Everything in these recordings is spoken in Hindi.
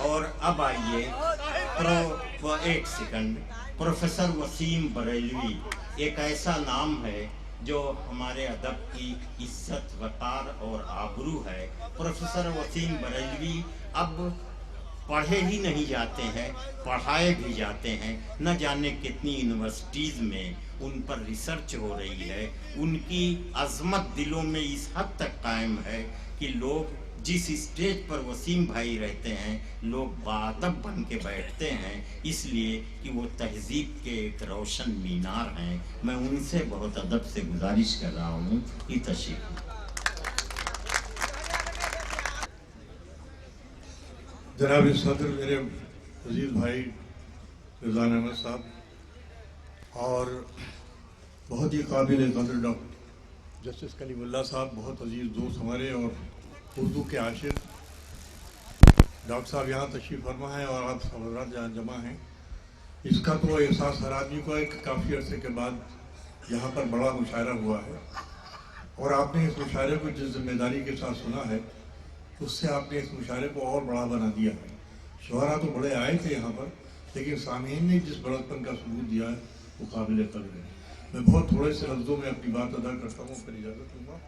और अब आइए एक सेकंड। प्रोफेसर वसीम बरेलवी एक ऐसा नाम है जो हमारे अदब की इज्जत, वकार और आबरू है। प्रोफेसर वसीम बरेलवी अब पढ़े ही नहीं जाते हैं, पढ़ाए भी जाते हैं। न जाने कितनी यूनिवर्सिटीज़ में उन पर रिसर्च हो रही है। उनकी अजमत दिलों में इस हद तक कायम है कि लोग जिस स्टेज पर वसीम भाई रहते हैं, लोग बाअदब बन के बैठते हैं, इसलिए कि वो तहजीब के एक रोशन मीनार हैं। मैं उनसे बहुत अदब से गुजारिश कर रहा हूँ कि तशरीफ। जनाब सदर मेरे अजीज भाई रिजवान अहमद साहब और बहुत ही काबिल कदर डॉक्टर जस्टिस कलीमुल्लाह साहब, बहुत अजीज दोस्त हमारे और उर्दू के आशिक डॉक्टर साहब यहाँ तशरीफ़ फरमा है और आप हज़रात जहाँ जमा हैं। इसका तो एहसास हर आदमी को है कि काफ़ी अर्से के बाद यहाँ पर बड़ा मुशायरा हुआ है और आपने इस मुशायरे को जिस जिम्मेदारी के साथ सुना है उससे आपने इस मुशायरे को और बड़ा बना दिया है। शुहरा तो बड़े आए थे यहाँ पर, लेकिन सामीन ने जिस बड़कपन का सबूत दिया है वो काबिल कदर है। मैं बहुत थोड़े से लफ्ज़ों में अपनी बात अदा करता हूँ, फिर इजाज़त दूँगा।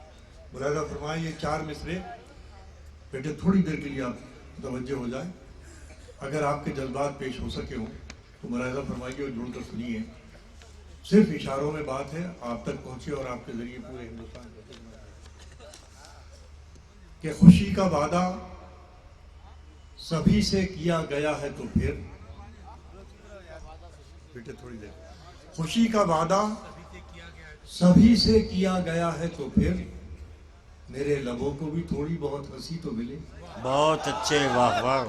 मुलाज़ा फरमाए ये 4 मिसरे बेटे थोड़ी देर के लिए आप तवज्जो हो जाए। अगर आपके जज्बात पेश हो सके हों तो मुलाज़ा फरमाइए और जुड़कर सुनिए। सिर्फ इशारों में बात है, आप तक पहुँचे और आपके ज़रिए पूरे हिंदुस्तान को कि खुशी का वादा सभी से किया गया है तो फिर बेटे थोड़ी देर, खुशी का वादा सभी से किया गया है तो फिर मेरे लबों को भी थोड़ी बहुत हंसी तो मिले। बहुत अच्छे, वाह वाह।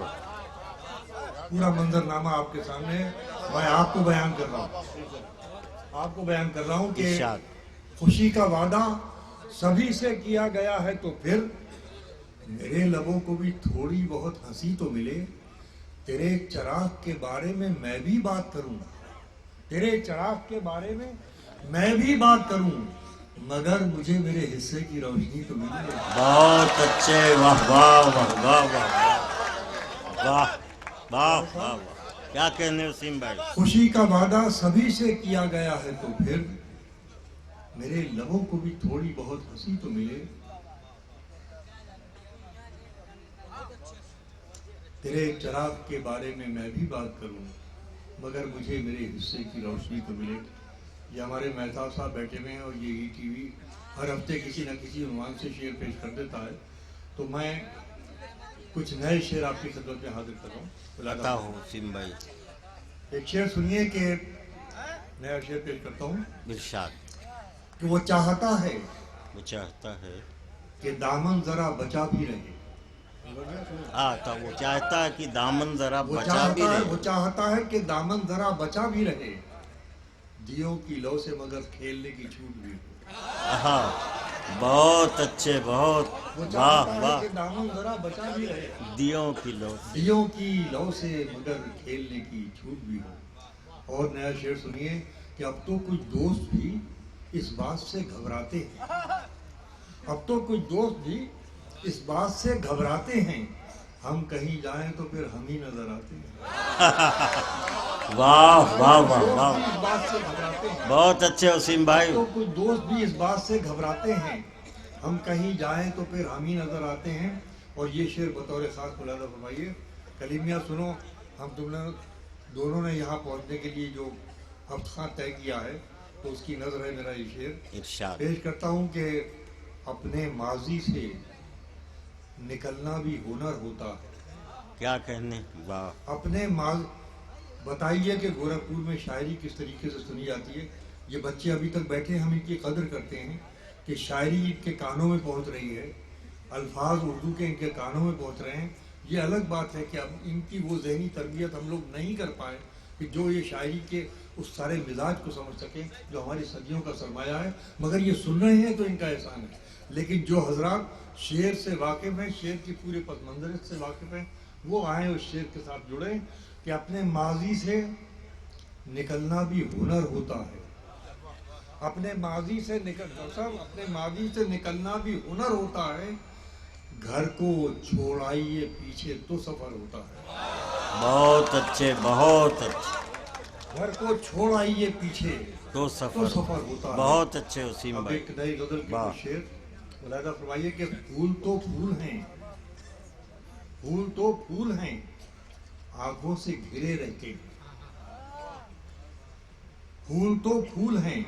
पूरा मंजरनामा आपके सामने है, मैं आपको बयान कर रहा हूँ, आपको बयान कर रहा हूँ कि खुशी का वादा सभी से किया गया है तो फिर मेरे लबों को भी थोड़ी बहुत हंसी तो मिले। तेरे चिराग के बारे में मैं भी बात करूं, तेरे चिराग के बारे में मैं भी बात करूं, मगर मुझे मेरे हिस्से की रोशनी तो मिले। बहुत अच्छे, वाह वाह वाह वाह वाह वाह वाह वाह। क्या कहने वसीम भाई। खुशी का वादा सभी से किया गया है तो फिर मेरे लबों को भी थोड़ी बहुत हंसी तो मिले। तेरे चिराग के बारे में मैं भी बात करूं, मगर मुझे मेरे हिस्से की रोशनी तो मिले। ये हमारे मेहताब साहब बैठे हुए हैं और ये ईटीवी हर हफ्ते किसी न किसी उन्वान से शेर पेश कर देता है, तो मैं कुछ नए शेर आपकी खिदमत में हाजिर कर रहा हूँ। बताओ वसीम भाई। एक शेर सुनिए कि नया शेर पेश करता हूँ। इरशाद। कि वो चाहता है कि दामन जरा बचा भी रहे। तो वो चाहता है कि दामन जरा बचा भी रहे। वो चाहता है कि दामन जरा बचा भी रहे, दियों की लौ से मगर खेलने की छूट भी हो। हाँ, बहुत अच्छे, बहुत वाह वाह। दामन जरा बचा भी रहे, दियों की लौ से मगर खेलने की छूट भी हो। और नया शेर सुनिए कि अब तो कुछ दोस्त भी इस बात से घबराते हैं, अब तो कुछ दोस्त भी इस बात से घबराते हैं, हम कहीं जाएं तो फिर हम ही नजर आते हैं। वाह वाह वाह वाह। इस बात से घबराते हैं, बहुत अच्छे वसीम भाई। तो कुछ दोस्त भी इस बात से घबराते हैं, हम कहीं जाएं तो फिर हम ही नजर आते हैं। और ये शेर बतौर खास मुलाज़ा फरमाइए। कलीमिया सुनो, हम तुम दोनों ने यहाँ पहुँचने के लिए जो हफ्ता तय किया है तो उसकी नजर है मेरा ये शेर पेश करता हूँ कि अपने माजी से निकलना भी हुनर होता है। क्या कहने, वाह। अपने बताइए कि गोरखपुर में शायरी किस तरीके से सुनी जाती है। ये बच्चे अभी तक बैठे, हम इनकी कदर करते हैं कि शायरी इनके कानों में पहुंच रही है, अल्फाज उर्दू के इनके कानों में पहुंच रहे हैं। ये अलग बात है कि अब इनकी वो जहनी तरबियत हम लोग नहीं कर पाए कि जो ये शायरी के उस सारे मिजाज को समझ सकें जो हमारी सदियों का सरमाया है, मगर ये सुन रहे हैं तो इनका एहसान है। लेकिन जो हजरात शेर से वाकिफ हैं, शेर की पूरे पस मंजर से वाकिफ हैं, वो आए उस शेर के साथ जुड़े कि अपने माजी से निकलना भी हुनर होता है। अपने माजी से अपने माजी से निकलना भी हुनर होता है, घर को छोड़ाइए पीछे तो सफर होता है। बहुत अच्छे, बहुत अच्छे। घर को छोड़ाइए पीछे तो तो सफर सफर होता है। बहुत अच्छे वसीम अब भाई। एक नई गजल के वाह। कुछ शेर मुलाहिजा फरमाइए कि फूल तो फूल हैं, फूल तो फूल हैं, आंखों से घिरे रहते हैं। फूल तो फूल हैं,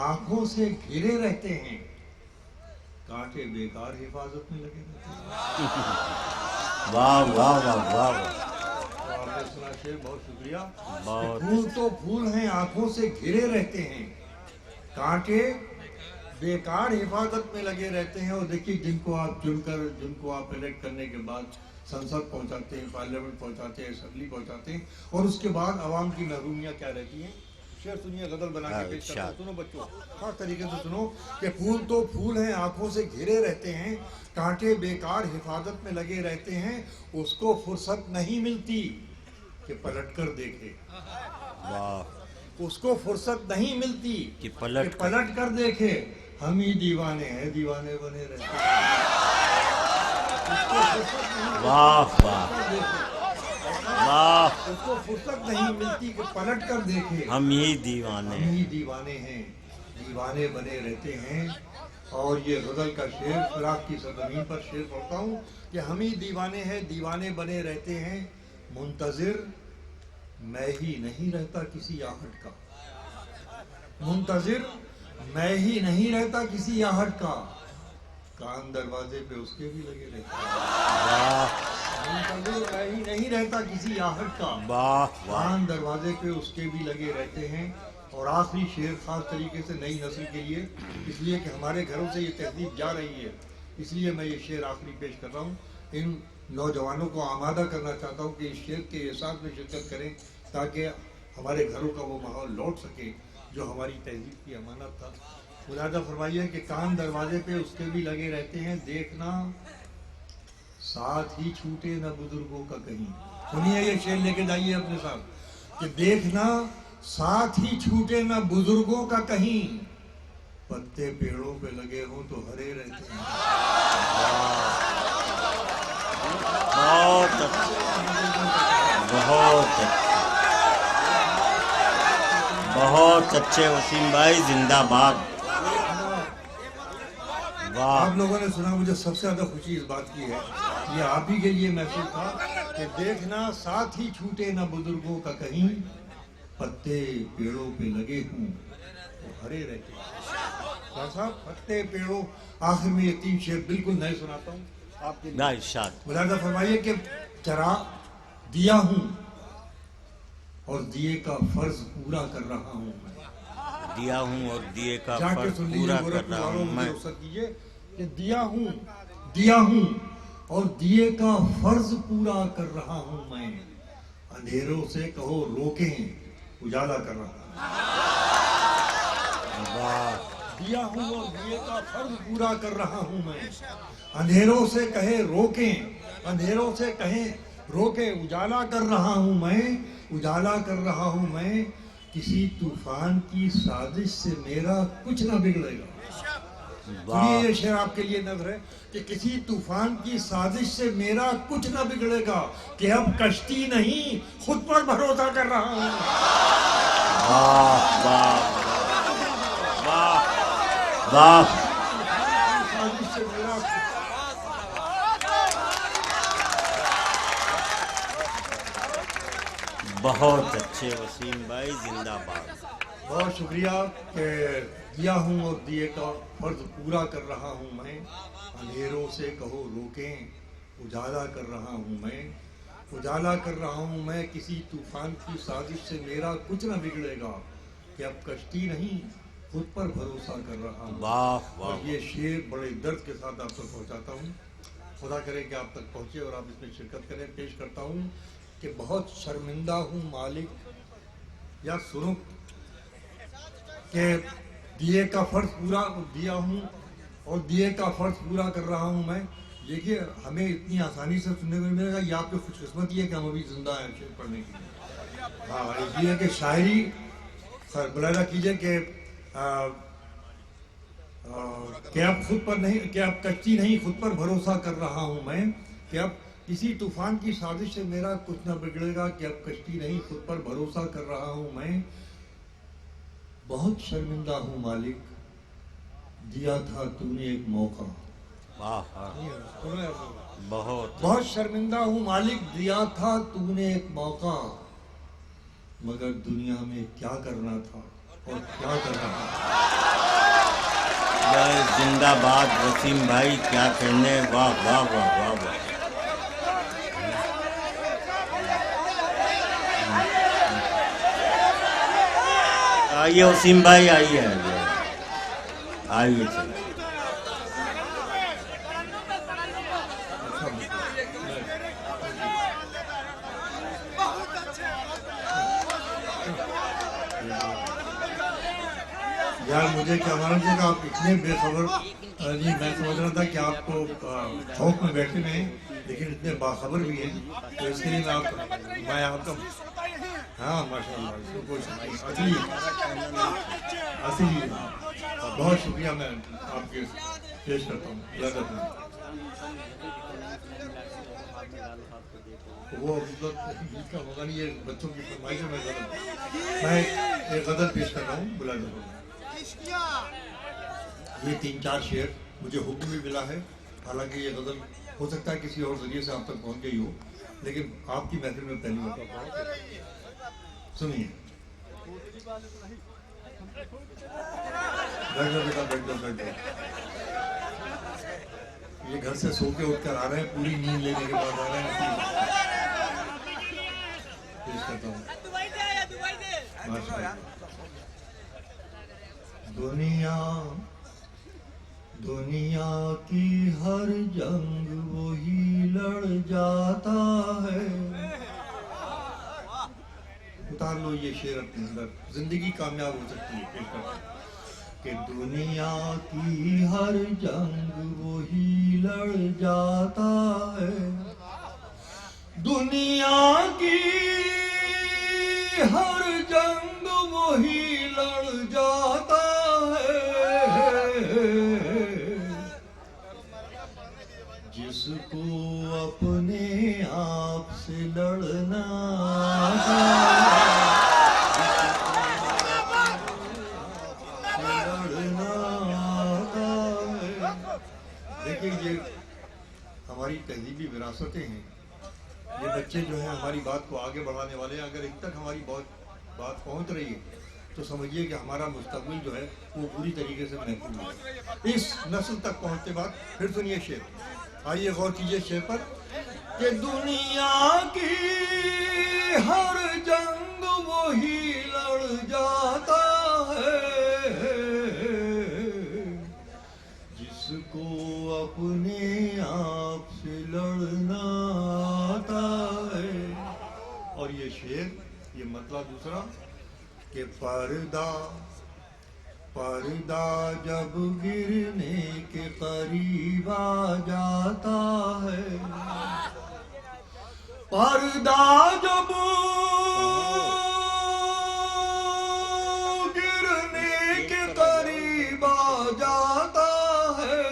आंखों से घिरे रहते हैं, कांटे बेकार हिफाजत में लगे रहते हैं। वाह वाह वाह वाह। तो आपने सुना शेर, बहुत शुक्रिया। बहुत। फूल तो फूल हैं, आंखों से घिरे रहते हैं, कांटे बेकार हिफाजत में लगे रहते हैं। और देखिए, जिनको आप चुनकर, जिनको आप इलेक्ट करने के बाद संसद पहुंचाते हैं, पार्लियामेंट पहुंचाते हैं, असेंबली पहुंचाते हैं, और उसके बाद आवाम की महरूमियाँ क्या रहती हैं। शेर सुनिए, गजल बना के पेश करता हूं। सुनो बच्चों, खास तरीके से सुनो कि फूल तो फूल हैं, आंखों से घिरे रहते हैं, कांटे बेकार हिफाजत में लगे रहते हैं, उसको फुर्सत नहीं मिलती कि पलट कर देखे। वाह। उसको फुर्सत नहीं मिलती कि पलट कर देखे। हम ही दीवाने हैं, दीवाने बने रहते हैं। उसको फुर्सत नहीं वाह वाह वाह। उसको फुर्सत नहीं मिलती कि पलट कर देखे। हम ही दीवाने। हम ही दीवाने हैं, दीवाने बने रहते हैं। और ये गजल का शेर, फिराक की सरजमीन पर शेर पढ़ता हूँ कि हम ही दीवाने हैं, दीवाने बने रहते हैं, मुंतजिर मैं ही नहीं रहता किसी आहट का। मुंतजिर मैं ही नहीं रहता किसी आहट का, कान दरवाजे पे उसके भी लगे रहते हैं। वाह मुंतजिर मैं ही नहीं रहता किसी आहट का, वाह वाह। कान दरवाजे पे उसके भी लगे रहते हैं। और आखिरी शेर खास तरीके से नई नस्ल के लिए, इसलिए कि हमारे घरों से ये तहजीब जा रही है, इसलिए मैं ये शेर आखिरी पेश कर रहा हूँ। इन नौजवानों को आमादा करना चाहता हूँ कि इस शेर के एहसास में शिरकत करें, ताकि हमारे घरों का वो माहौल लौट सके जो हमारी तहजीब की अमानत था। मुलाहिजा फरमाइए कि कान दरवाजे पे उसके भी लगे रहते हैं, देखना साथ ही छूटे न बुजुर्गों का कहीं। सुनिए, ये शेर लेके जाइए अपने साथ कि देखना साथ ही छूटे न बुजुर्गों का कहीं, पत्ते पेड़ों पे लगे हों तो हरे रहते हैं। बहुत अच्छे, बहुत अच्छे, बहुत अच्छे वसीम भाई, जिंदाबाद। वाह। आप लोगों ने सुना, मुझे सबसे ज्यादा खुशी इस बात की है, ये आप ही के लिए महसूस था कि देखना साथ ही छूटे न बुजुर्गों का कहीं, पत्ते पेड़ों पे लगे हों तो हरे रहते हैं। साहब, पत्ते पेड़ों, आखिर में ये 3 शेर बिल्कुल नए सुनाता हूँ आपके लिए। इरशाद। मुलाहिजा फरमाइए कि चरा दिया हूँ और दिए का फर्ज पूरा कर रहा हूँ मैं। दिया हूँ और दिए का जाके फर्ज सुन पूरा लीजिए, कर रहा हूँ मुझे मैं। रुख्सत कीजिए कि दिया हूँ और दिए का फर्ज पूरा कर रहा हूँ मैं। अंधेरों से कहो रोकें, उजाला कर रहा हूँ। वाह। दिया हूँ और दिए का फर्ज पूरा कर रहा हूँ मैं। अंधेरों से कहे रोकें, अंधेरों से कहे रोकें, उजाला कर रहा हूँ मैं, उजाला कर रहा हूँ मैं। किसी तूफान की साजिश से मेरा कुछ ना बिगड़ेगा। सुनिए, ये शेर आपके लिए नज़र है कि किसी तूफान की साजिश से मेरा कुछ ना बिगड़ेगा, कि अब कश्ती नहीं खुद पर भरोसा कर रहा हूँ। वाह वाह वाह वाह। साजिश से मेरा बहुत अच्छे वसीम भाई, जिंदाबाद। बहुत शुक्रिया कि दिया हूँ और दिए का फर्ज पूरा कर रहा हूँ मैं। अंधेरों से कहो रोकें, उजाला कर रहा हूँ मैं, उजाला कर रहा हूँ मैं। किसी तूफान की साजिश से मेरा कुछ ना बिगड़ेगा, कि अब कश्ती नहीं खुद पर भरोसा कर रहा हूँ। वाह और वाह। ये शेर बड़े दर्द के साथ आप तक पहुँचाता हूँ। खुदा करे कि आप तक पहुँचे और आप इसमें शिरकत करें। पेश करता हूँ कि बहुत शर्मिंदा हूँ मालिक, या सुनो कि दिए का फर्ज पूरा दिया हूँ और दिए का फर्ज पूरा कर रहा हूँ मैं। देखिए, हमें इतनी आसानी से सुनने को मिलेगा, ये आपकी खुशकिस्मती है कि हम अभी जिंदा हैं शेर पढ़ने के लिए। हाँ, इसलिए कि शायरी मुलाहिजा कीजिए कि कि अब खुद पर नहीं, कि अब कच्ची नहीं खुद पर भरोसा कर रहा हूं मैं, कि अब किसी तूफान की साजिश से मेरा कुछ न बिगड़ेगा, कि अब कश्ती नहीं खुद पर भरोसा कर रहा हूं मैं। बहुत शर्मिंदा हूं मालिक, दिया था तूने एक मौका। वाह, बहुत बहुत शर्मिंदा हूं मालिक, दिया था तूने एक मौका, मगर दुनिया में क्या करना था और क्या कर रहा था। जय जिंदाबाद वसीम भाई, क्या कहने, वाह वाह वाह वाह वाह। आइए वसीम भाई, आइए आइए आइए, चलिए। यार मुझे क्या मालूम था कि आप इतने बेखबर, जी मैं समझ रहा था कि आपको शौक में बैठे में हैं, लेकिन इतने बाखबर भी हैं, तो इसके लिए मैं आपका हाँ माशाल्लाह असली असली बहुत शुक्रिया मैं आपके पेश करता हूँ। वो जिसका होगा नहीं, ये बच्चों की फरमाइश में मैं एक गज़ल पेश कर रहा हूँ बुला दो। ये 3-4 शेर मुझे हुक्म भी मिला है, हालांकि ये गज़ल हो सकता है किसी और जरिए से आप तक पहुंच गई हो, लेकिन आपकी महफिल में पहली मौका सुनिए। बैठ जाओ बेटा, बैठ जाओ, बैठ जाओ। ये घर से सो के उठकर आ रहे हैं, पूरी नींद लेने के बाद आ रहे हैं। पेश करता हूँ। दुनिया की हर जंग वही लड़ जाता है। उतार लो ये शेर अपने अंदर, जिंदगी कामयाब हो सकती है। कि दुनिया की हर जंग वही लड़ जाता है, दुनिया की हर जंग वही लड़ जाता है, जिसको अपने आप से लड़ना देखिए, ये हमारी तहजीबी विरासतें हैं। ये बच्चे जो हैं हमारी बात को आगे बढ़ाने वाले हैं। अगर इन तक हमारी बात पहुंच रही है तो समझिए कि हमारा मुस्तकबिल जो है वो पूरी तरीके से महफूज है। इस नस्ल तक पहुंचते बाद फिर सुनिए शेर, आइए गौर कीजिए शेर पर। कि दुनिया की हर जंग वही लड़ जाता है, जिसको अपने आप से लड़ना आता है। और ये शेर, ये मतलब दूसरा कि पर्दा जब गिरने के करीब आ जाता है, पर्दा जब गिरने के करीब आ जाता है,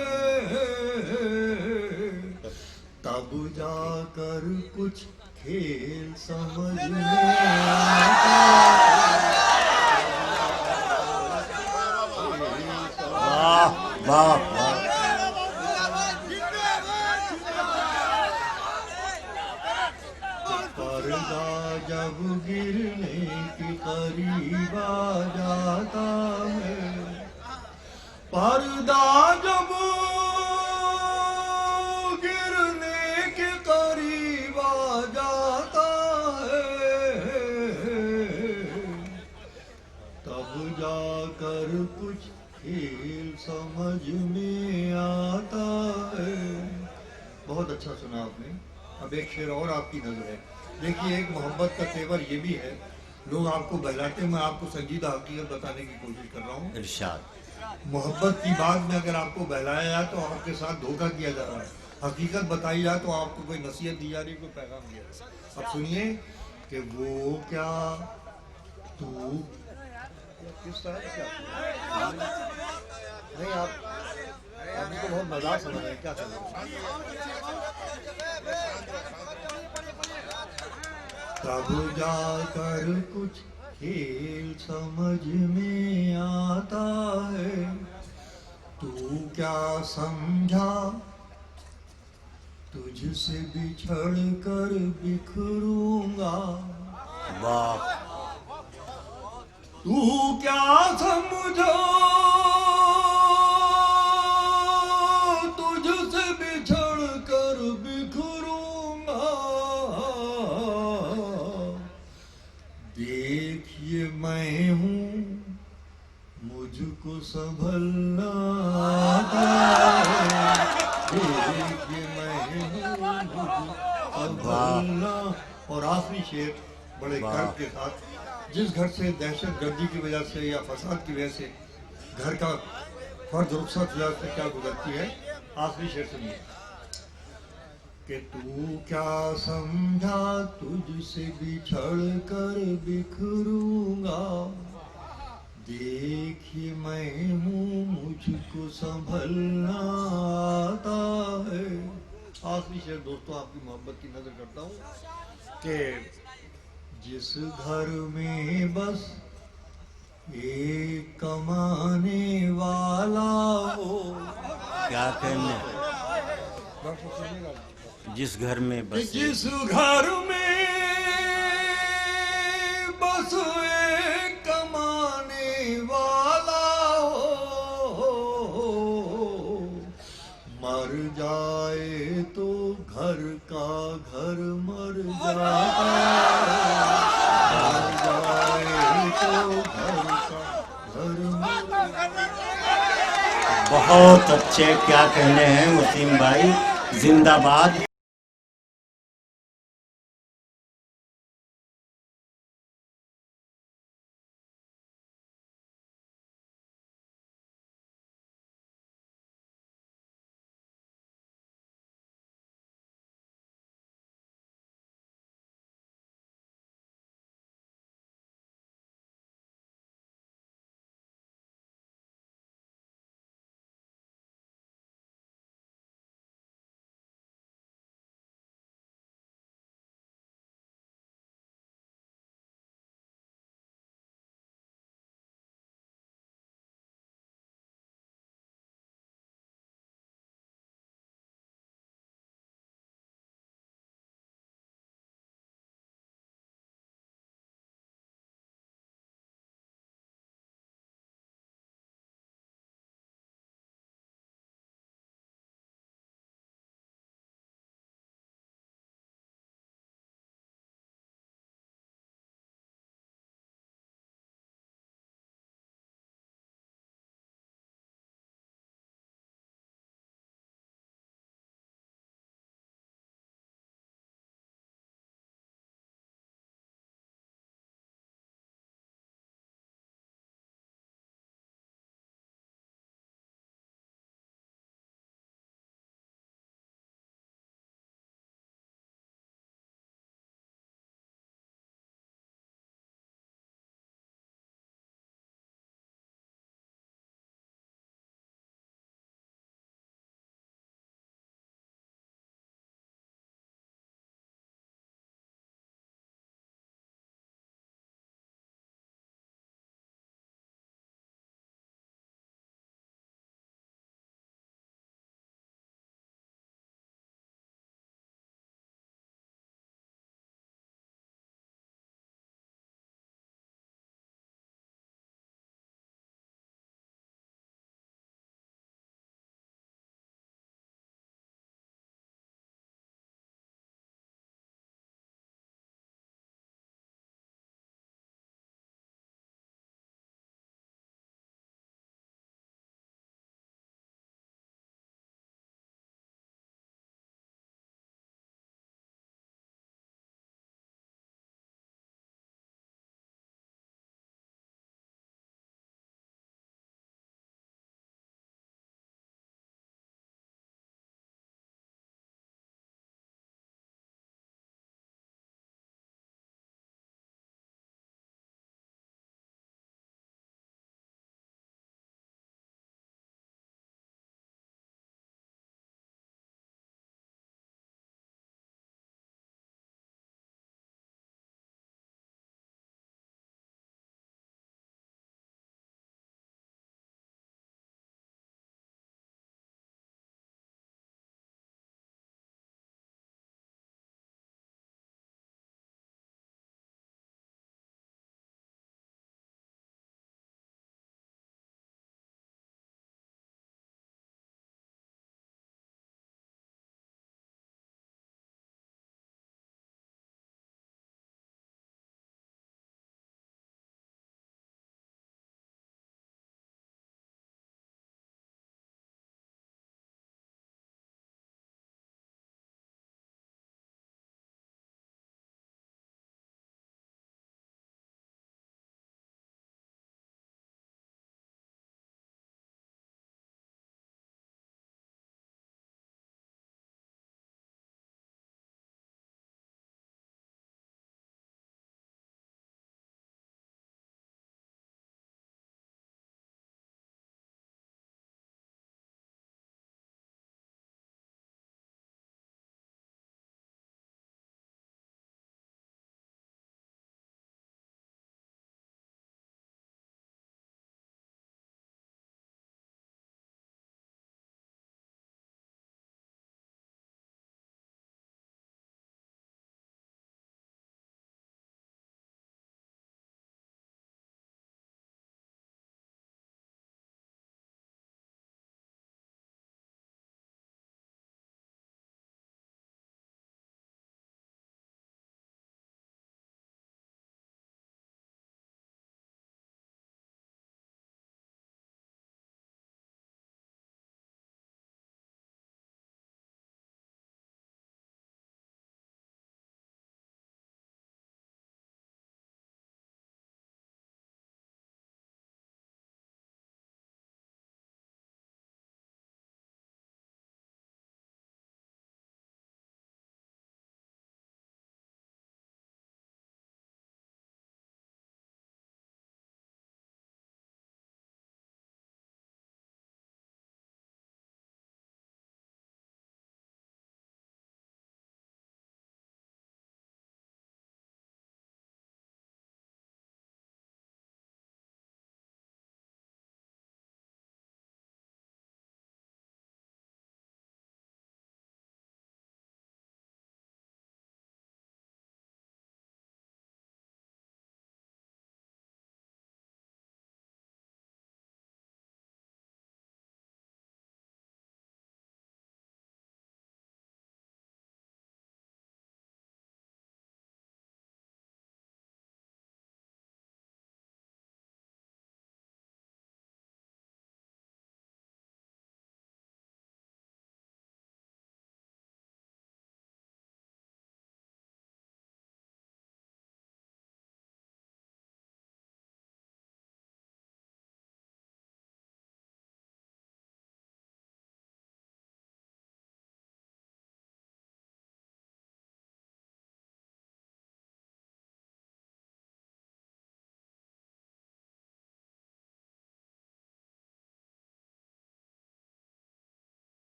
तब जाकर कुछ खेल समझ में आता है। वाह वाह, पर्दा जब गिरने के करीब आ जाता है, पर्दा जब गिरने के करीब आ जाता है, तब जाकर कुछ खेल समझ में आता है। बहुत अच्छा सुना आपने। अब एक शेर और आपकी नजर है। देखिए, एक मोहब्बत का तेवर ये भी है, लोग आपको बहलाते, मैं आपको संजीदा हकीकत बताने की कोशिश कर रहा हूँ। इरशाद। मोहब्बत की बात में अगर आपको बहलाया जाए तो आपके साथ धोखा किया जा रहा है, हकीकत बताई जाए तो आपको कोई नसीहत दी जा रही, कोई पैगाम दिया जा रहा है। अब सुनिए कि वो क्या तू किस तरह क्या नहीं आप को बहुत मजाक समझ रहे हैं, क्या चल रहा है? तब जाकर कुछ खेल समझ में आता है, तू क्या समझा तुझसे बिछड़ कर बिखरूंगा। वाह। तू क्या समझा तुझसे बिछड़ कर बिखरूंगा। देखिए मैं हूँ मुझको संभलना आता है। देखिए मैं हूँ मुझको संभलना। और आखिरी शेर बड़े गर्व के साथ, जिस घर से दहशत गर्दी की वजह से या फसाद की वजह से घर का फर्ज रुखसत हुआ से क्या गुजरती है, आखिरी शेर सुनिए कि तू क्या समझा तुझसे बिछड़ कर बिखरूंगा। देखिए मैं हूँ मुझको संभलना आता है। आखिरी शेर दोस्तों आपकी मोहब्बत की नजर करता हूँ कि जिस घर में बस एक कमाने वाला हो। क्या कहने, जिस घर में बस जिस घर में बस एक कमाने वाला हो, मर जाए तो घर का घर मर जाता है। मर जाए तो घर का घर मर बहुत अच्छे, क्या कहने हैं वसीम भाई, जिंदाबाद।